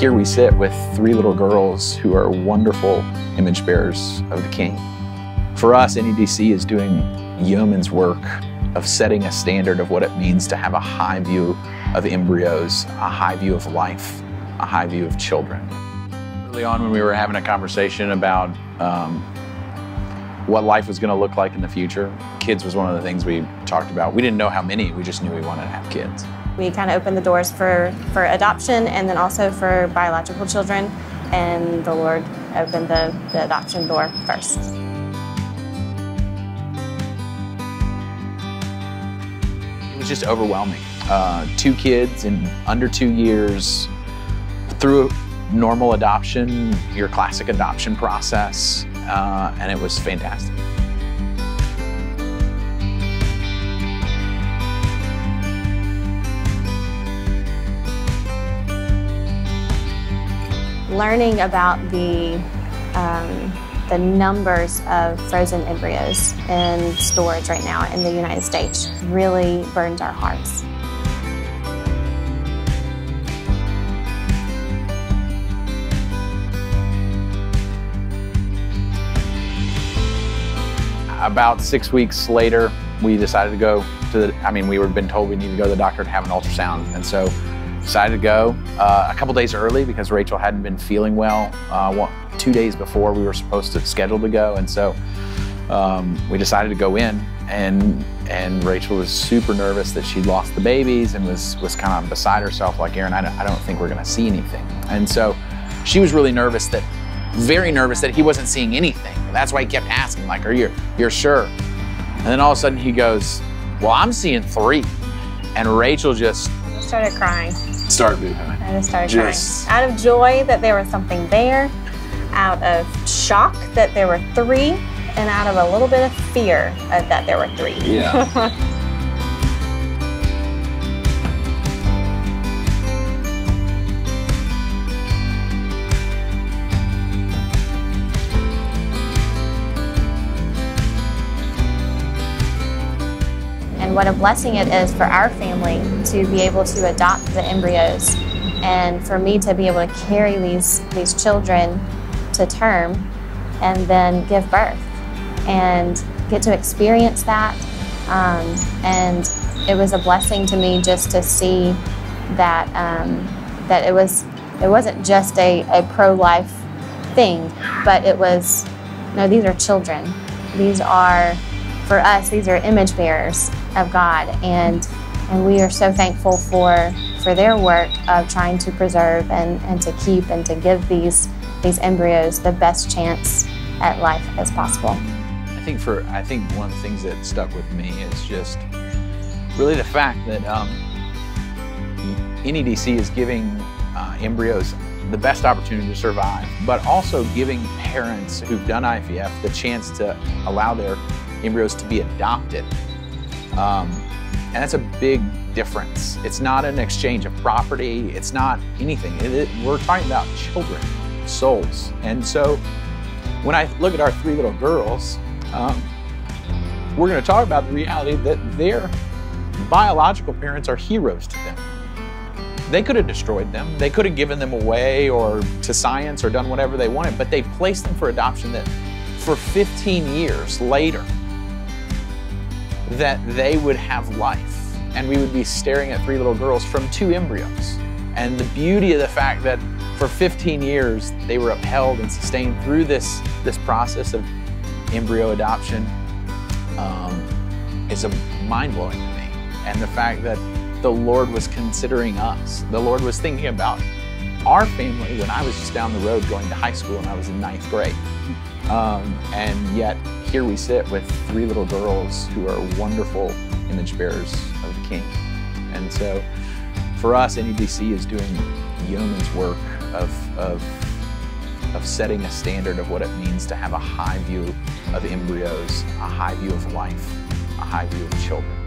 here we sit with 3 little girls who are wonderful image bearers of the King. For us, NEDC is doing yeoman's work of setting a standard of what it means to have a high view of embryos, a high view of life, a high view of children. Early on when we were having a conversation about what life was going to look like in the future, kids was one of the things we talked about. We didn't know how many, we just knew we wanted to have kids. We kind of opened the doors for adoption and then also for biological children, and the Lord opened the adoption door first. It was just overwhelming. 2 kids in under 2 years, through normal adoption, your classic adoption process, and it was fantastic. Learning about the numbers of frozen embryos in storage right now in the United States really burned our hearts. About 6 weeks later, we decided to go to we were been told we needed to go to the doctor to have an ultrasound, and so decided to go a couple days early because Rachel hadn't been feeling well 2 days before we were scheduled to go, and so we decided to go in, and Rachel was super nervous that she'd lost the babies and was kind of beside herself, like, Aaron, I don't think we're gonna see anything. And so she was really nervous, very nervous that he wasn't seeing anything. That's why he kept asking, like, you're sure? And then all of a sudden he goes, well, I'm seeing 3. And Rachel just started crying. Started boohooing. I just started crying. Out of joy that there was something there, out of shock that there were 3, and out of a little bit of fear that there were 3. Yeah. And what a blessing it is for our family to be able to adopt the embryos, and for me to be able to carry these children to term and then give birth and get to experience that. And it was a blessing to me just to see that that it wasn't just a pro-life thing, but it was, no, these are children. These are, for us, these are image bearers of God, and we are so thankful for their work of trying to preserve and to keep and to give these embryos the best chance at life as possible. I think one of the things that stuck with me is just really the fact that NEDC is giving embryos the best opportunity to survive, but also giving parents who've done IVF the chance to allow their embryos to be adopted. And that's a big difference. It's not an exchange of property. It's not anything. We're talking about children, souls. And so when I look at our 3 little girls, we're going to talk about the reality that their biological parents are heroes to them. They could have destroyed them. They could have given them away or to science or done whatever they wanted, but they placed them for adoption that for 15 years later, that they would have life, and we would be staring at 3 little girls from 2 embryos. And the beauty of the fact that for 15 years they were upheld and sustained through this process of embryo adoption is mind-blowing to me. And the fact that the Lord was considering us. The Lord was thinking about our family when I was just down the road going to high school and I was in 9th grade. And yet here we sit with 3 little girls who are wonderful image bearers of the King. And so for us, NEDC is doing yeoman's work of setting a standard of what it means to have a high view of embryos, a high view of life, a high view of children.